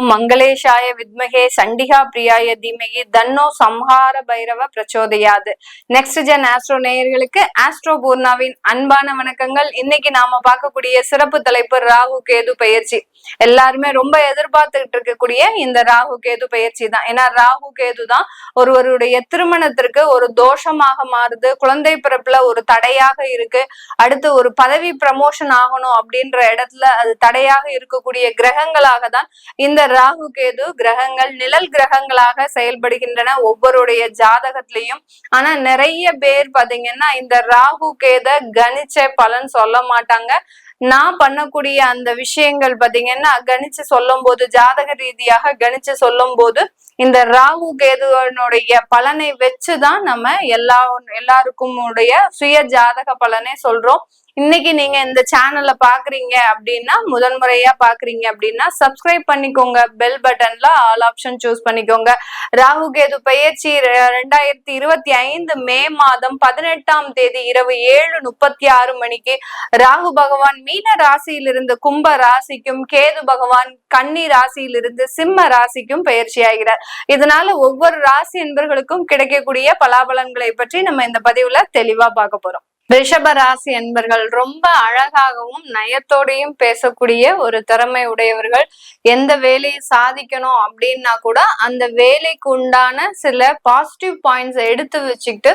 ஓம் மங்களேஷாய வித்மகே சண்டிகா பிரியாய தீமகி தன்னோ சம்ஹார பைரவ பிரச்சோதயாது. நெக்ஸ்ட் ஜென் ஆஸ்ட்ரோ நேயர்களுக்கு ஆஸ்ட்ரோ பூர்ணாவின் அன்பான வணக்கங்கள். இன்னைக்கு நாம பார்க்கக்கூடிய சிறப்பு தலைப்பு ராகு கேது பயிற்சி. எல்லாருமே ரொம்ப எதிர்பார்த்துக்கிட்டு இருக்கக்கூடிய இந்த ராகு கேது பயிற்சி தான். ஏன்னா ராகு கேது தான் ஒருவருடைய திருமணத்திற்கு ஒரு தோஷமாக மாறுது, குழந்தை பிறப்புல ஒரு தடையாக இருக்கு, அடுத்து ஒரு பதவி ப்ரமோஷன் ஆகணும் அப்படின்ற இடத்துல அது தடையாக இருக்கக்கூடிய கிரகங்களாக தான் இந்த ராகு கேது கிரகங்கள் நிழல் கிரகங்களாக செயல்படுகின்றன ஒவ்வொருடைய ஜாதகத்திலையும். ஆனா நிறைய பேர் பாத்தீங்கன்னா இந்த ராகு கேத கணிச்ச பலன் சொல்ல மாட்டாங்க. நான் பண்ணக்கூடிய அந்த விஷயங்கள் பாத்தீங்கன்னா கணிச்சு சொல்லும் போது, ஜாதக ரீதியாக கணிச்சு சொல்லும் போது இந்த ராகு கேதுவனுடைய பலனை வச்சுதான் நம்ம எல்லாருக்கும் உடைய சுய ஜாதக பலனை சொல்றோம். இன்னைக்கு நீங்க இந்த சேனல்ல பாக்குறீங்க அப்படின்னா, முதன்முறையா பாக்குறீங்க அப்படின்னா சப்ஸ்கிரைப் பண்ணிக்கோங்க, பெல் பட்டன்ல ஆல் ஆப்ஷன் சூஸ் பண்ணிக்கோங்க. ராகு கேது பயிற்சி 2025 மே மாதம் 18ஆம் தேதி இரவு 7:36 மணிக்கு ராகு பகவான் மீன ராசியிலிருந்து கும்ப ராசிக்கும், கேது பகவான் கன்னி ராசியிலிருந்து சிம்ம ராசிக்கும் பயிற்சி ஆகிறார். இதனால ஒவ்வொரு ராசி என்பர்களுக்கும் கிடைக்கக்கூடிய பலாபலன்களை பற்றி நம்ம இந்த பதிவுல தெளிவா பார்க்க போறோம். ரிஷப ராசி என்பர்கள் ரொம்ப அழகாகவும் நயத்தோடையும் பேசக்கூடிய ஒரு திறமை உடையவர்கள். எந்த வேலையை சாதிக்கணும் அப்படின்னா கூட அந்த வேலைக்கு உண்டான சில பாசிட்டிவ் பாயிண்ட்ஸ் எடுத்து வச்சுக்கிட்டு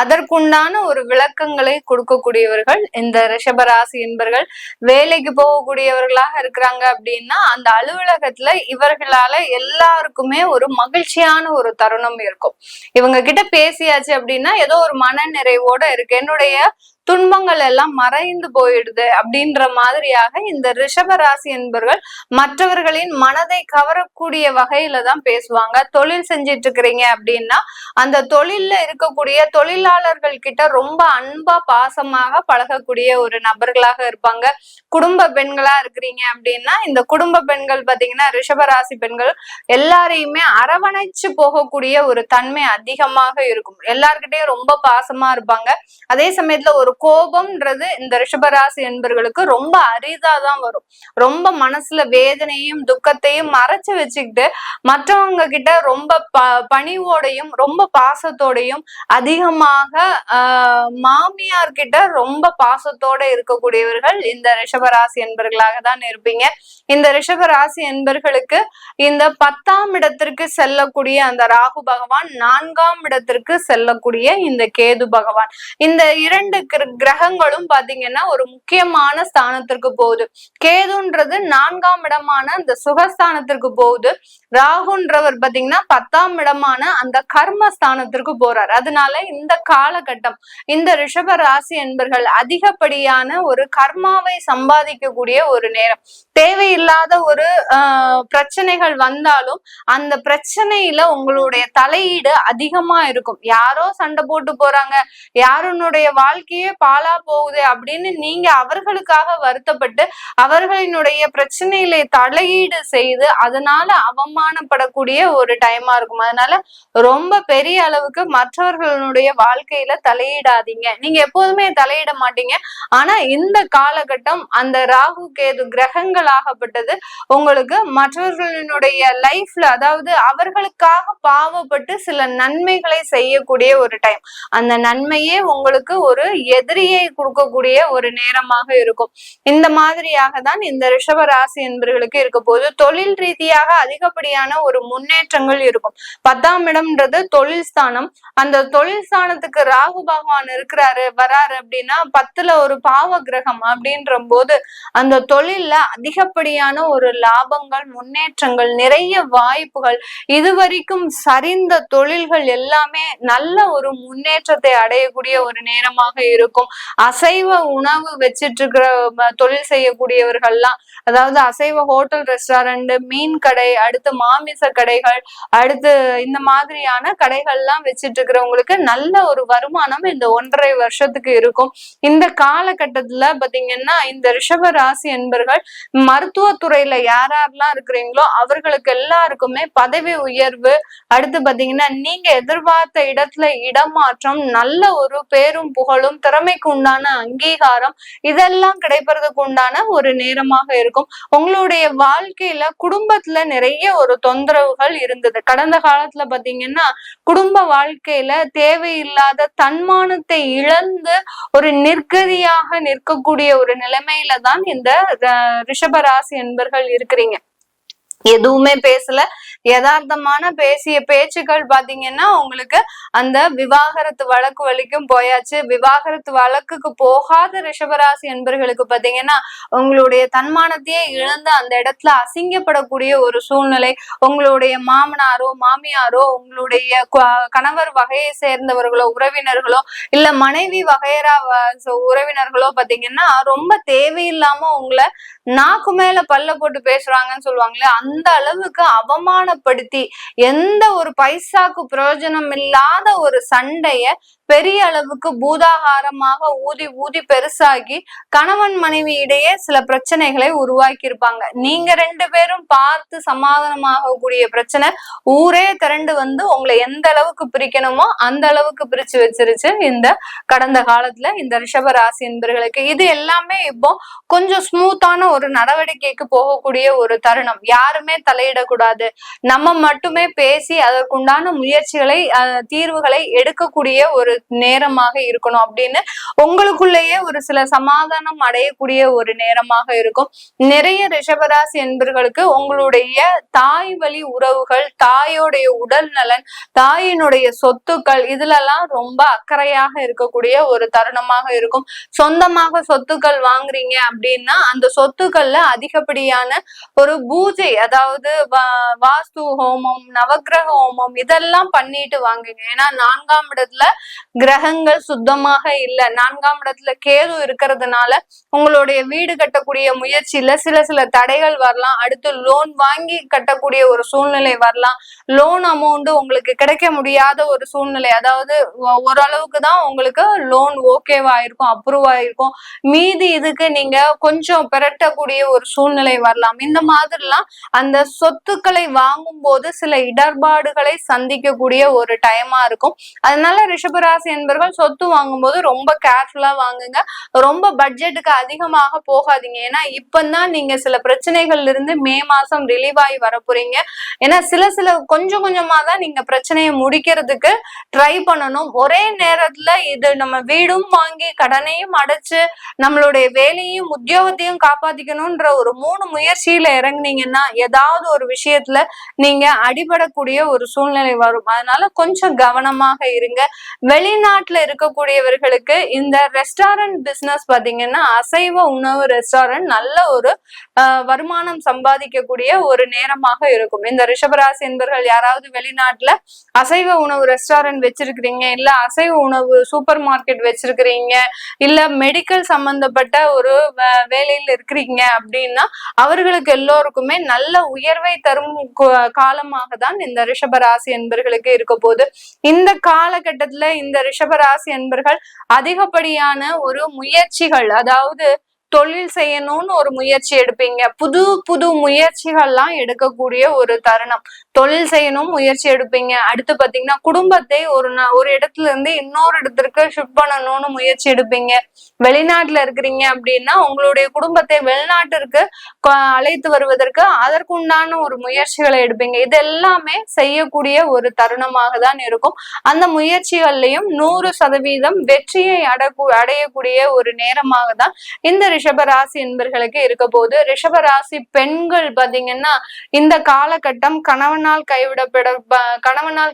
அதற்குண்டான ஒரு விளக்கங்களை கொடுக்கக்கூடியவர்கள் இந்த ரிஷபராசி என்பர்கள். வேலைக்கு போகக்கூடியவர்களாக இருக்கிறாங்க அப்படின்னா அந்த அலுவலகத்துல இவர்களால எல்லாருக்குமே ஒரு மகிழ்ச்சியான ஒரு தருணம் இருக்கும். இவங்க கிட்ட பேசியாச்சு அப்படின்னா ஏதோ ஒரு மன நிறைவோட இருக்கு, என்னுடைய துன்பங்கள் எல்லாம் மறைந்து போயிடுது அப்படின்ற மாதிரியாக இந்த ரிஷபராசி என்பவர்கள் மற்றவர்களின் மனதை கவரக்கூடிய வகையில தான் பேசுவாங்க. தொழில் செஞ்சிட்டு இருக்கிறீங்க அப்படின்னா அந்த தொழில்ல இருக்கக்கூடிய தொழிலாளர்கள் கிட்ட ரொம்ப அன்பா பாசமாக பழகக்கூடிய ஒரு நபர்களாக இருப்பாங்க. குடும்ப பெண்களா இருக்கிறீங்க அப்படின்னா இந்த குடும்ப பெண்கள் பாத்தீங்கன்னா ரிஷபராசி பெண்கள் எல்லாரையுமே அரவணைச்சு போகக்கூடிய ஒரு தன்மை அதிகமாக இருக்கும். எல்லார்கிட்டையும் ரொம்ப பாசமா இருப்பாங்க. அதே சமயத்துல ஒரு கோபம்ன்றது இந்த ரிஷபராசி என்பர்களுக்கு ரொம்ப அரிதாதான் வரும். ரொம்ப மனசுல வேதனையும் துக்கத்தையும் மறைச்சு வச்சுக்கிட்டு மற்றவங்க கிட்ட ரொம்ப பணிவோடையும் ரொம்ப பாசத்தோடையும், அதிகமாக மாமியார் கிட்ட ரொம்ப பாசத்தோட இருக்கக்கூடியவர்கள் இந்த ரிஷபராசி என்பர்களாக தான் இருப்பீங்க. இந்த ரிஷபராசி என்பர்களுக்கு இந்த 10ஆம் இடத்திற்கு செல்லக்கூடிய அந்த ராகு பகவான், 4ஆம் இடத்திற்கு செல்லக்கூடிய இந்த கேது பகவான், இந்த இரண்டு கிரகங்களும் பாத்தீங்கன்னா ஒரு முக்கியமான ஸ்தானத்திற்கு போகுது. கேதுன்றது 4ஆம் இடமான அந்த சுகஸ்தானத்திற்கு போகுது. ராகுன்றவர் பாத்தீங்கன்னா 10ஆம் இடமான அந்த கர்மஸ்தானத்திற்கு போறார். அதனால இந்த காலகட்டம் இந்த ரிஷப ராசி என்பர்கள் அதிகப்படியான ஒரு கர்மாவை சம்பாதிக்கக்கூடிய ஒரு நேரம். தேவையில்லாத ஒரு பிரச்சனைகள் வந்தாலும் அந்த பிரச்சனையில உங்களுடைய தலையீடு அதிகமா இருக்கும். யாரோ சண்டை போட்டு போறாங்க, யாருனுடைய வாழ்க்கையே பாழா போகுது அப்படின்னு நீங்க அவர்களுக்காக வருத்தப்பட்டு அவர்களினுடைய பிரச்சனையில தலையீடு செய்து அதனால அவமானப்படக்கூடிய ஒரு டைமா இருக்கும். அதனால ரொம்ப பெரிய அளவுக்கு மற்றவர்களுடைய வாழ்க்கையில தலையிடாதீங்க. நீங்க எப்போதுமே தலையிட மாட்டீங்க. ஆனா இந்த காலகட்டம் அந்த ராகு கேது கிரகங்கள் ஆகப்பட்டது உங்களுக்கு மற்றவர்களினுடைய லைஃப்ல, அதாவது அவர்களுக்காக பாவப்பட்டு சில நன்மைகளை செய்யக்கூடிய ஒரு டைம். அந்த நன்மையே உங்களுக்கு ஒரு எதிரியை கொடுக்கக்கூடிய ஒரு நேரமாக இருக்கும். இந்த மாதிரியாக தான் இந்த ரிஷப ராசி என்பவர்களுக்கு இருக்க போது தொழில் ரீதியாக அதிகப்படியான ஒரு முன்னேற்றங்கள் இருக்கும். 10ஆம் இடம்ன்றது தொழில் ஸ்தானம். அந்த தொழில் ஸ்தானத்துக்கு ராகு பகவான் வராரு அப்படின்னா 10ல ஒரு பாவ கிரகம் அப்படின்ற போது அந்த தொழில்ல அதிகப்படியான ஒரு லாபங்கள், முன்னேற்றங்கள், நிறைய வாய்ப்புகள், இதுவரைக்கும் சரிந்த தொழில்கள் எல்லாமே நல்ல ஒரு முன்னேற்றத்தை அடையக்கூடிய ஒரு நேரமாக இருக்கும். அசைவ உணவு வச்சிட்டு இருக்கிற தொழில் செய்யக்கூடியவர்கள்லாம், அதாவது அசைவ ஹோட்டல், ரெஸ்டாரண்ட், மீன் கடை, அடுத்து மாமிச கடைகள், அடுத்து இந்த மாதிரியான கடைகள்லாம் வச்சிட்டு இருக்கிறவங்களுக்கு நல்ல ஒரு வருமானம் இந்த 1.5 வருஷத்துக்கு இருக்கும். இந்த காலகட்டத்துல பாத்தீங்கன்னா இந்த ரிஷப ராசி என்பர்கள் மருத்துவத்துறையில யாரெல்லாம் இருக்கிறீங்களோ அவர்களுக்கு எல்லாருக்குமே பதவி உயர்வு, அடுத்து பாத்தீங்கன்னா நீங்க எதிர்பார்த்த இடத்துல இடமாற்றம், நல்ல ஒரு பேரும் புகழும் திறமை திறமைக்கு உண்டான அங்கீகாரம் இதெல்லாம் கிடைப்பதற்கு உண்டான ஒரு நேரமாக இருக்கும். உங்களுடைய வாழ்க்கையில குடும்பத்துல நிறைய ஒரு தொந்தரவுகள் இருந்தது. கடந்த காலத்துல பாத்தீங்கன்னா குடும்ப வாழ்க்கையில தேவையில்லாத தன்மானத்தை இழந்து ஒரு நிர்கதியாக நிற்கக்கூடிய ஒரு நிலைமையில தான் இந்த ரிஷபராசி என்பர்கள் இருக்கிறீங்க. எதுவுமே பேசல, யதார்த்தமான பேசிய பேச்சுக்கள் பாத்தீங்கன்னா உங்களுக்கு அந்த விவாகரத்து வழக்கு வரைக்கும் போயாச்சு. விவாகரத்து வழக்குக்கு போகாத ரிஷபராசி என்பர்களுக்கு பாத்தீங்கன்னா உங்களுடைய தன்மானத்தையே இழந்து அந்த இடத்துல அசிங்கப்படக்கூடிய ஒரு சூழ்நிலை. உங்களுடைய மாமனாரோ மாமியாரோ உங்களுடைய கணவர் வகையை சேர்ந்தவர்களோ உறவினர்களோ இல்ல மனைவி வகையரா உறவினர்களோ பாத்தீங்கன்னா ரொம்ப தேவையில்லாம உங்களை நாக்கு மேல பல்ல போட்டு பேசுறாங்கன்னு சொல்லுவாங்களே, அந்த அளவுக்கு அவமானப்படுத்தி எந்த ஒரு பைசாக்கு பிரயோஜனம் இல்லாத ஒரு சண்டைய பெரிய அளவுக்கு பூதாகாரமாக ஊதி ஊதி பெருசாகி கணவன் மனைவி இடையே சில பிரச்சனைகளை உருவாக்கி இருப்பாங்க. நீங்க 2 பேரும் பார்த்து சமாதானமாக கூடிய பிரச்சனை ஊரே திரண்டு வந்து உங்களை எந்த அளவுக்கு பிரிக்கணுமோ அந்த அளவுக்கு பிரிச்சு வச்சிருச்சு இந்த கடந்த காலத்துல இந்த ரிஷபராசி என்பர்களுக்கு. இது எல்லாமே இப்போ கொஞ்சம் ஸ்மூத்தான ஒரு நடவடிக்கைக்கு போகக்கூடிய ஒரு தருணம். யாருமே தலையிடக்கூடாது, நம்ம மட்டுமே பேசி அதற்குண்டான முயற்சிகளை தீர்வுகளை எடுக்கக்கூடிய ஒரு நேரமாக இருக்கணும் அப்படின்னு உங்களுக்குள்ளேயே ஒரு சில சமாதானம் அடையக்கூடிய ஒரு நேரமாக இருக்கும். நிறைய ரிஷபராசி என்பர்களுக்கு உங்களுடைய தாய் வழி உறவுகள், தாயோடைய உடல் நலன், தாயினுடைய சொத்துக்கள் இதுலெல்லாம் ரொம்ப அக்கறையாக இருக்கக்கூடிய ஒரு தருணமாக இருக்கும். சொந்தமாக சொத்துக்கள் வாங்குறீங்க அப்படின்னா அந்த சொத்துக்கள்ல அதிகப்படியான ஒரு பூஜை, அதாவது வாஸ்து ஹோமம், நவக்கிரக ஹோமம் இதெல்லாம் பண்ணிட்டு வாங்குங்க. ஏன்னா 4ஆம் இடத்துல கிரகங்கள் சுத்தமாக இல்ல, 4ஆம் இடத்துல கேது இருக்கிறதுனால உங்களுடைய வீடு கட்டக்கூடிய முயற்சியில சில தடைகள் வரலாம். அடுத்து லோன் வாங்கி கட்டக்கூடிய ஒரு சூழ்நிலை வரலாம். லோன் அமௌண்ட் உங்களுக்கு கிடைக்க முடியாத ஒரு சூழ்நிலை, அதாவது ஓரளவுக்கு தான் உங்களுக்கு லோன் ஓகேவா இருக்கும், அப்ரூவ் ஆயிருக்கும், மீதி இதுக்கு நீங்க கொஞ்சம் பெரட்டக்கூடிய ஒரு சூழ்நிலை வரலாம். இந்த மாதிரிலாம் அந்த சொத்துக்களை வாங்கும் போது சில இடர்பாடுகளை சந்திக்கக்கூடிய ஒரு டைமா இருக்கும். அதனால ரிஷபராசி என்பவர்கள் சொத்து வாங்கும் போது ரொம்ப கேர்ஃபுல்லா வாங்குங்க. ரொம்ப பட்ஜெட்டுக்கு அதிகமாக போகாதீங்க. ஏன்னா இப்பதான் நீங்க சில பிரச்சனைகள்ல இருந்து மே மாசம் ரிலீவ் ஆகி வர போறீங்க. ஏன்னா சில கொஞ்சம் கொஞ்சமா தான் நீங்க பிரச்சனையை முடிக்கிறதுக்கு ட்ரை பண்ணணும். ஒரே நேரத்துல இது நம்ம வீடும் வாங்கி கடனையும் அடைச்சு நம்மளுடைய வேலையும் உத்தியோகத்தையும் காப்பாத்திக்கணும்ன்ற ஒரு 3 முயற்சியில இறங்குனீங்கன்னா ஏதாவது ஒரு விஷயத்துல நீங்க அடிபடக்கூடிய ஒரு சூழ்நிலை வரும். அதனால கொஞ்சம் கவனமாக இருங்க. வெளிநாட்டுல இருக்கக்கூடியவர்களுக்கு இந்த ரெஸ்டாரண்ட் பிசினஸ் பாத்தீங்கன்னா அசைவ உணவு ரெஸ்டாரண்ட் நல்ல ஒரு வருமானம் சம்பாதிக்கக்கூடிய ஒரு நேரமாக இருக்கும். இந்த ரிஷபராசி என்பவர்கள் யாராவது வெளிநாட்டுல அசைவ உணவு ரெஸ்டாரண்ட் வச்சிருக்கிறீங்க, இல்ல அசைவ உணவு சூப்பர் மார்க்கெட் வச்சிருக்கிறீங்க, இல்ல மெடிக்கல் சம்பந்தப்பட்ட ஒரு வேலையில் இருக்கிறீங்க அப்படின்னா அவர்களுக்கு எல்லோருக்குமே நல்ல உயர்வை தரும் காலமாக தான் இந்த ரிஷபராசி என்பவர்களுக்கு இருக்க போது. இந்த காலகட்டத்துல இந்த ரிஷபராசி என்பர்கள் அதிகப்படியான ஒரு முயற்சிகள், அதாவது தொழில் செய்யணும்னு ஒரு முயற்சி எடுப்பீங்க. புது புது முயற்சிகள்லாம் எடுக்கக்கூடிய ஒரு தருணம். தொழில் செய்யணும் முயற்சி எடுப்பீங்க. அடுத்து பாத்தீங்கன்னா குடும்பத்தை ஒரு இடத்துல இருந்து இன்னொரு இடத்திற்கு ஷிஃப்ட் பண்ணணும்னு முயற்சி எடுப்பீங்க. வெளிநாட்டுல இருக்கிறீங்க அப்படின்னா உங்களுடைய குடும்பத்தை வெளிநாட்டிற்கு அழைத்து வருவதற்கு அதற்குண்டான ஒரு முயற்சிகளை எடுப்பீங்க. இது எல்லாமே செய்யக்கூடிய ஒரு தருணமாக தான் இருக்கும். அந்த முயற்சிகள்லையும் 100% வெற்றியை அடையக்கூடிய ஒரு நேரமாக தான் இந்த ரிஷபராசி என்பர்களுக்கு இருக்க போது. ரிஷபராசி பெண்கள் பாத்தீங்கன்னா இந்த காலகட்டம் கணவனால்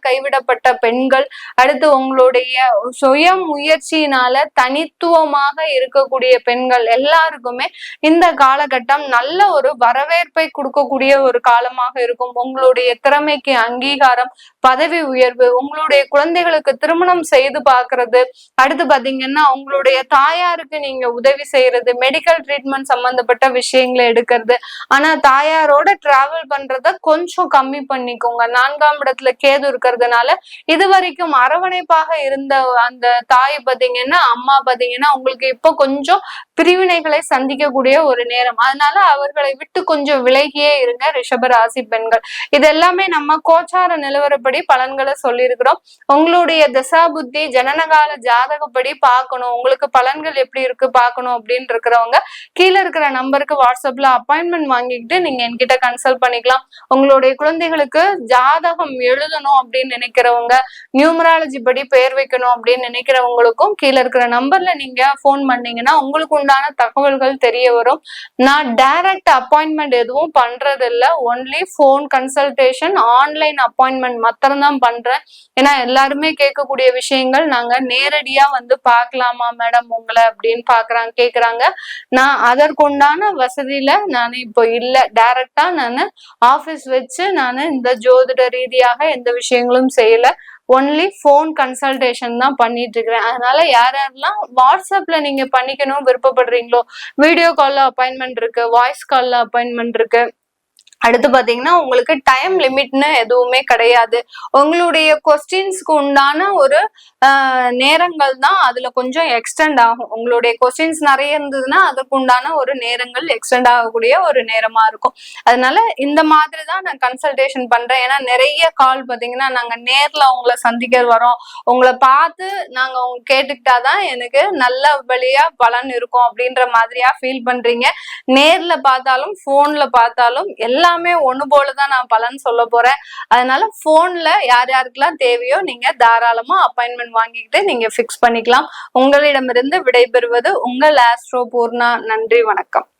கைவிடப்பட்ட பெண்கள், அடுத்து உங்களுடைய சுய முயற்சியினால தனித்துவமாக இருக்கக்கூடிய பெண்கள் எல்லாருக்குமே இந்த காலகட்டம் நல்ல ஒரு வரவேற்பை கொடுக்கக்கூடிய ஒரு காலமாக இருக்கும். உங்களுடைய திறமைக்கு அங்கீகாரம், பதவி உயர்வு, உங்களுடைய குழந்தைகளுக்கு திருமணம் செய்து பார்க்கறது, அடுத்து பாத்தீங்கன்னா உங்களுடைய தாயாருக்கு நீங்க உதவி செய்யறது, மெடிக்கல் மெடிக்கல் ட்ரீட்மெண்ட் சம்பந்தப்பட்ட விஷயங்களை எடுக்கிறது. ஆனா தாயாரோட டிராவல் பண்றத கொஞ்சம் கம்மி பண்ணிக்கோங்க. 4ஆம் இடத்துல கேது இருக்கிறதுனால இது வரைக்கும் அரவணைப்பாக இருந்த அந்த தாய் பாத்தீங்கன்னா, அம்மா பாத்தீங்கன்னா உங்களுக்கு இப்போ கொஞ்சம் பிரிவினைகளை சந்திக்கக்கூடிய ஒரு நேரம். அதனால அவர்களை விட்டு கொஞ்சம் விலகியே இருங்க ரிஷப ராசி பெண்கள். இது எல்லாமே நம்ம கோச்சார நிலவரப்படி பலன்களை சொல்லியிருக்கிறோம். உங்களுடைய தசா புத்தி ஜனனகால ஜாதகப்படி பார்க்கணும், உங்களுக்கு பலன்கள் எப்படி இருக்கு பார்க்கணும் அப்படின்னு இருக்கிறவங்க கீழே இருக்கிற நம்பருக்கு வாட்ஸ்அப்ல அப்பாயின்மெண்ட் வாங்கிக்கிட்டு நீங்க என்கிட்ட கன்சல்ட் பண்ணிக்கலாம். உங்களுடைய குழந்தைகளுக்கு ஜாதகம் எழுதணும் அப்படின்னு நினைக்கிறவங்க, நியூமராலஜி படி பெயர் வைக்கணும் அப்படின்னு நினைக்கிறவங்களுக்கும் கீழே இருக்கிற நம்பர்ல நீங்க போன் பண்ணீங்கன்னா உங்களுக்கு உண்டான தகவல்கள் தெரிய வரும். நான் டைரக்ட் அப்பாயின்மெண்ட் எதுவும் பண்றது இல்ல, only phone consultation, online appointment மாத்திரம்தான் பண்றேன். ஏன்னா எல்லாருமே கேட்கக்கூடிய விஷயங்கள் நாங்க நேரடியா வந்து பார்க்கலாமா மேடம் உங்களை அப்படின்னு கேக்குறாங்க. நான் அதற்குண்டான வசதியில நான் இப்போ இல்ல, டைரக்டா நான் ஆபீஸ் வச்சு நான் இந்த ஜோதிட ரீதியாக எந்த விஷயங்களும் செய்யல, ஒன்லி போன் கன்சல்டேஷன் தான் பண்ணிட்டு இருக்கிறேன். அதனால யாரெல்லாம் வாட்ஸ்அப்ல நீங்க பண்ணிக்கணும் விருப்பப்படுறீங்களோ, வீடியோ கால்ல அப்பாயின்மெண்ட் இருக்கு, வாய்ஸ் கால்ல அப்பாயின்மெண்ட் இருக்கு. அடுத்து பாத்தீங்கன்னா உங்களுக்கு டைம் லிமிட்னு எதுவுமே கிடையாது. உங்களுடைய கொஸ்டின்ஸ்க்கு உண்டான ஒரு நேரங்கள் தான் அதுல கொஞ்சம் எக்ஸ்டெண்ட் ஆகும். உங்களுடைய கொஸ்டின்ஸ் நிறைய இருந்ததுன்னா அதுக்கு உண்டான ஒரு நேரங்கள் எக்ஸ்டெண்ட் ஆகக்கூடிய ஒரு நேரமா இருக்கும். அதனால இந்த மாதிரி தான் நான் கன்சல்டேஷன் பண்றேன். ஏன்னா நிறைய கால் பாத்தீங்கன்னா நாங்க நேர்ல உங்களை சந்திக்க வரோம், உங்களை பார்த்து நாங்க உங்க கேட்டுக்கிட்டாதான் எனக்கு நல்ல வழியா பலன் இருக்கும் அப்படின்ற மாதிரியா ஃபீல் பண்றீங்க. நேர்ல பார்த்தாலும் போன்ல பார்த்தாலும் எல்லாமே ஒண்ணு போலதான் நான் பலன் சொல்ல போறேன். அதனால போன்ல யார் யாருக்கெல்லாம் தேவையோ நீங்க தாராளமா அப்பாயின்மெண்ட் வாங்கிக்கிட்டு நீங்க பிக்ஸ் பண்ணிக்கலாம். உங்களிடமிருந்து விடைபெறுவது உங்கள் ஆஸ்ட்ரோ பூர்ணா. நன்றி, வணக்கம்.